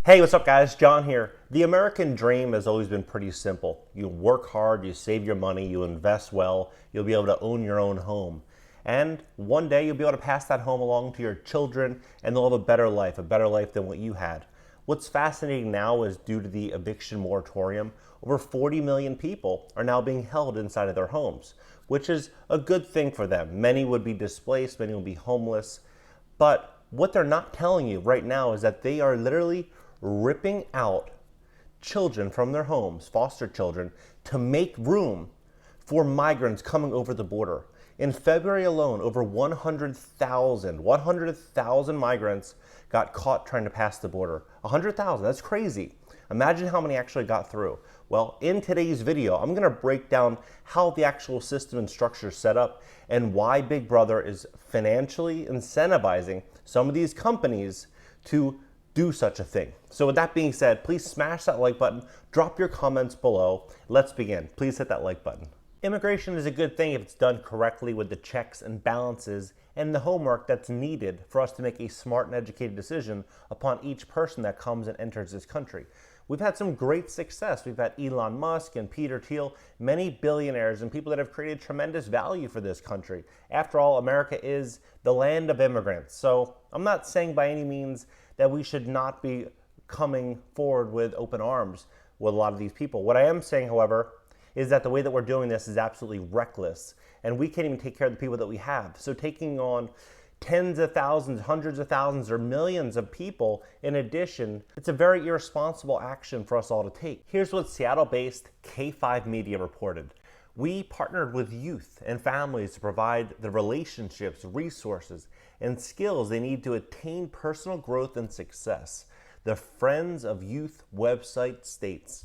Hey, what's up guys? John here. The American dream has always been pretty simple. You work hard, you save your money, you invest well, you'll be able to own your own home. And one day you'll be able to pass that home along to your children and they'll have a better life than what you had. What's fascinating now is due to the eviction moratorium, over 40 million people are now being held inside of their homes, which is a good thing for them. Many would be displaced, many would be homeless, but what they're not telling you right now is that they are literally ripping out children from their homes, foster children, to make room for migrants coming over the border. In February alone, over 100,000 migrants got caught trying to pass the border. 100,000, that's crazy. Imagine how many actually got through. Well, in today's video, I'm gonna break down how the actual system and structure is set up and why Big Brother is financially incentivizing some of these companies to do such a thing. So with that being said, please smash that like button, drop your comments below. Let's begin. Please hit that like button. Immigration is a good thing if it's done correctly with the checks and balances and the homework that's needed for us to make a smart and educated decision upon each person that comes and enters this country. We've had some great success. We've had Elon Musk and Peter Thiel, many billionaires and people that have created tremendous value for this country. After all, America is the land of immigrants. So I'm not saying by any means that we should not be coming forward with open arms with a lot of these people. What I am saying, however, is that the way that we're doing this is absolutely reckless, and we can't even take care of the people that we have. So taking on tens of thousands, hundreds of thousands, or millions of people in addition, it's a very irresponsible action for us all to take. Here's what Seattle-based K5 Media reported. We partnered with youth and families to provide the relationships, resources, and skills they need to attain personal growth and success. The Friends of Youth website states.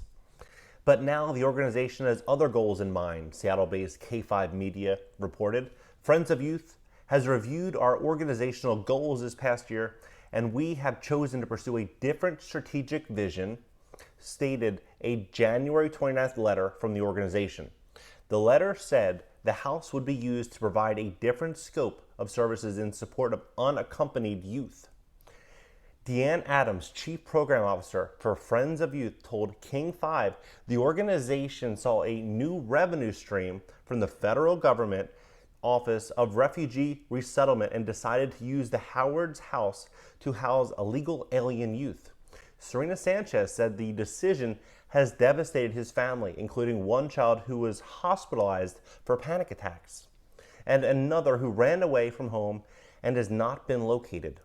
But now the organization has other goals in mind, Seattle-based K5 Media reported. Friends of Youth has reviewed our organizational goals this past year, and we have chosen to pursue a different strategic vision, stated a January 29th letter from the organization. The letter said the house would be used to provide a different scope of services in support of unaccompanied youth. Deanne Adams, Chief Program Officer for Friends of Youth, told King 5 the organization saw a new revenue stream from the federal government Office of Refugee Resettlement and decided to use the Howard's House to house illegal alien youth. Serena Sanchez said the decision has devastated his family, including one child who was hospitalized for panic attacks, and another who ran away from home and has not been located.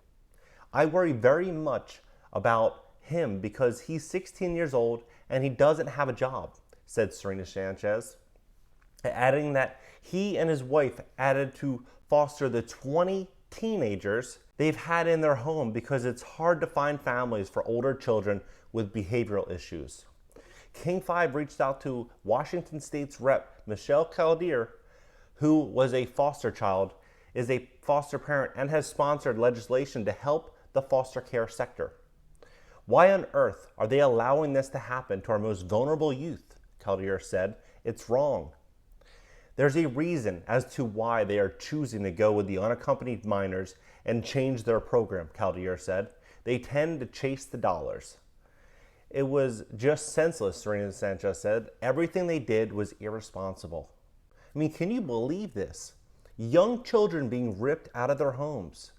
I worry very much about him because he's 16 years old and he doesn't have a job, said Serena Sanchez, adding that he and his wife added to foster the 20 teenagers they've had in their home because it's hard to find families for older children with behavioral issues. King 5 reached out to Washington State's Rep. Michelle Caldier, who was a foster child, is a foster parent, and has sponsored legislation to help the foster care sector. Why on earth are they allowing this to happen to our most vulnerable youth? Caldier said. It's wrong. There's a reason as to why they are choosing to go with the unaccompanied minors and change their program, Caldier said. They tend to chase the dollars. It was just senseless, Serena Sanchez said. Everything they did was irresponsible. I mean, can you believe this? Young children being ripped out of their homes.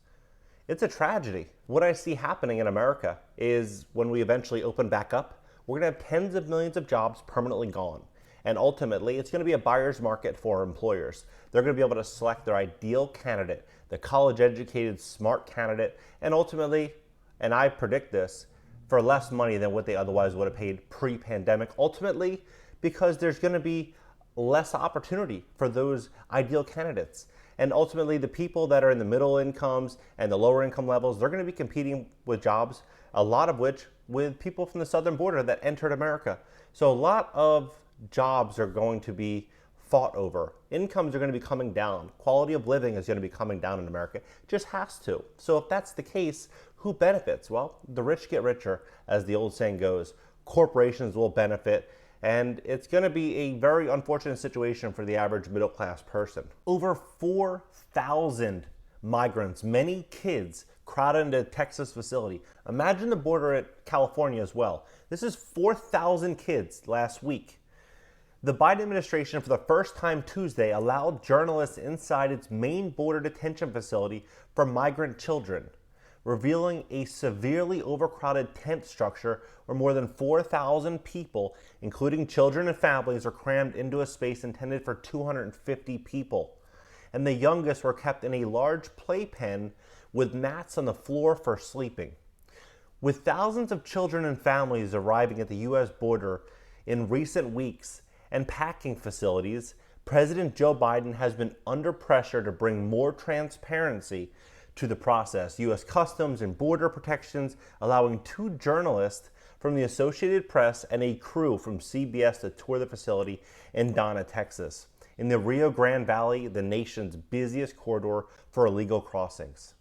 It's a tragedy. What I see happening in America is when we eventually open back up, we're gonna have tens of millions of jobs permanently gone. And ultimately, it's gonna be a buyer's market for employers. They're gonna be able to select their ideal candidate, the college-educated, smart candidate, and ultimately, and I predict this, for less money than what they otherwise would have paid pre-pandemic, ultimately because there's gonna be less opportunity for those ideal candidates. And ultimately, the people that are in the middle incomes and the lower income levels, they're gonna be competing with jobs, a lot of which with people from the southern border that entered America. So a lot of jobs are going to be fought over. Incomes are going to be coming down. Quality of living is going to be coming down in America. It just has to. So if that's the case, who benefits? Well, the rich get richer, as the old saying goes. Corporations will benefit, and it's going to be a very unfortunate situation for the average middle-class person. Over 4,000 migrants, many kids, crowded into a Texas facility. Imagine the border at California as well. This is 4,000 kids last week. The Biden administration, for the first time Tuesday, allowed journalists inside its main border detention facility for migrant children, revealing a severely overcrowded tent structure where more than 4,000 people, including children and families, are crammed into a space intended for 250 people. And the youngest were kept in a large playpen with mats on the floor for sleeping. With thousands of children and families arriving at the U.S. border in recent weeks and packing facilities, President Joe Biden has been under pressure to bring more transparency to the process. U.S. Customs and Border Protections allowing 2 journalists from the Associated Press and a crew from CBS to tour the facility in Donna, Texas, in the Rio Grande Valley, the nation's busiest corridor for illegal crossings.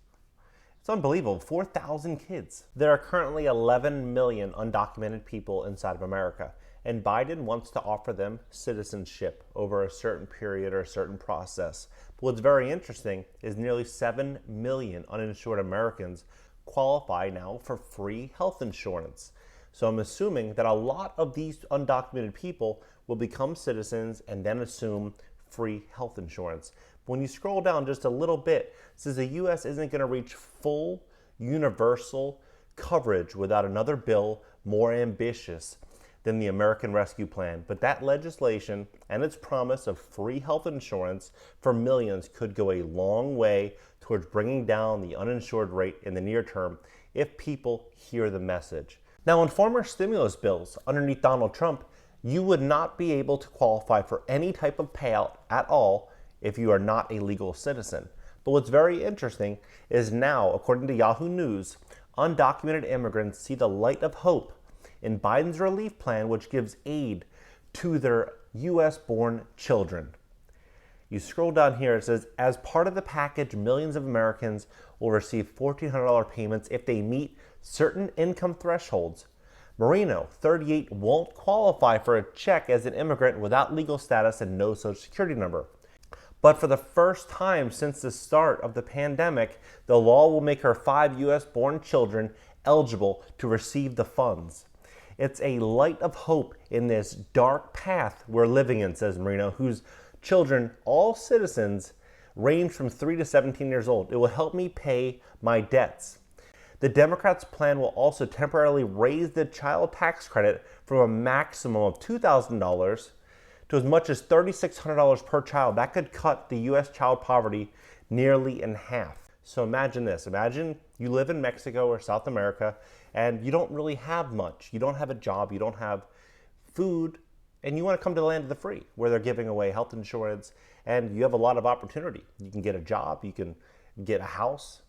It's unbelievable, 4,000 kids. There are currently 11 million undocumented people inside of America, and Biden wants to offer them citizenship over a certain period or a certain process. But what's very interesting is nearly 7 million uninsured Americans qualify now for free health insurance. So I'm assuming that a lot of these undocumented people will become citizens and then assume free health insurance. But when you scroll down just a little bit, it says the U.S. isn't going to reach full universal coverage without another bill more ambitious than the American Rescue Plan. But that legislation and its promise of free health insurance for millions could go a long way towards bringing down the uninsured rate in the near term if people hear the message. Now, in former stimulus bills underneath Donald Trump, you would not be able to qualify for any type of payout at all if you are not a legal citizen. But what's very interesting is now, according to Yahoo News, undocumented immigrants see the light of hope in Biden's relief plan, which gives aid to their U.S.-born children. You scroll down here, it says, as part of the package, millions of Americans will receive $1,400 payments if they meet certain income thresholds. Marino, 38, won't qualify for a check as an immigrant without legal status and no social security number. But for the first time since the start of the pandemic, the law will make her 5 U.S.-born children eligible to receive the funds. It's a light of hope in this dark path we're living in, says Marino, whose children, all citizens, range from 3 to 17 years old. It will help me pay my debts. The Democrats' plan will also temporarily raise the child tax credit from a maximum of $2,000 to as much as $3,600 per child. That could cut the U.S. child poverty nearly in half. So imagine this. Imagine you live in Mexico or South America and you don't really have much. You don't have a job, you don't have food, and you want to come to the land of the free where they're giving away health insurance and you have a lot of opportunity. You can get a job, you can get a house.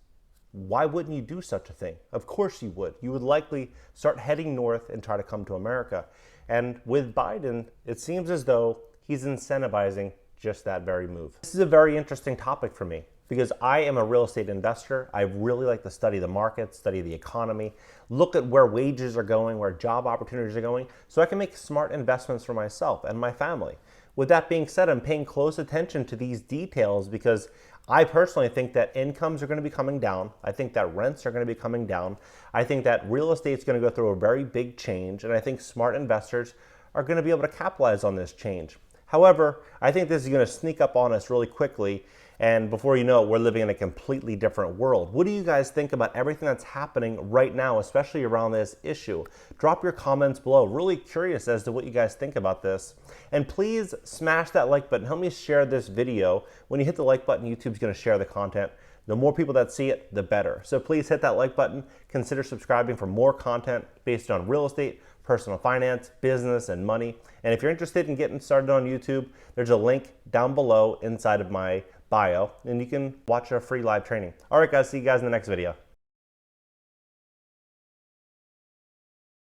Why wouldn't you do such a thing? Of course you would. You would likely start heading north and try to come to America. And with Biden, it seems as though he's incentivizing just that very move. This is a very interesting topic for me because I am a real estate investor. I really like to study the market, study the economy, look at where wages are going, where job opportunities are going, so I can make smart investments for myself and my family. With that being said, I'm paying close attention to these details because I personally think that incomes are going to be coming down. I think that rents are going to be coming down. I think that real estate is going to go through a very big change, and I think smart investors are going to be able to capitalize on this change. However, I think this is going to sneak up on us really quickly, and before you know it, we're living in a completely different world. What do you guys think about everything that's happening right now, especially around this issue? Drop your comments below. Really curious as to what you guys think about this. And please smash that like button. Help me share this video. When you hit the like button, YouTube's going to share the content. The more people that see it, the better. So please hit that like button. Consider subscribing for more content based on real estate, personal finance, business, and money. And if you're interested in getting started on YouTube, there's a link down below inside of my bio, and you can watch a free live training. All right, guys, see you guys in the next video.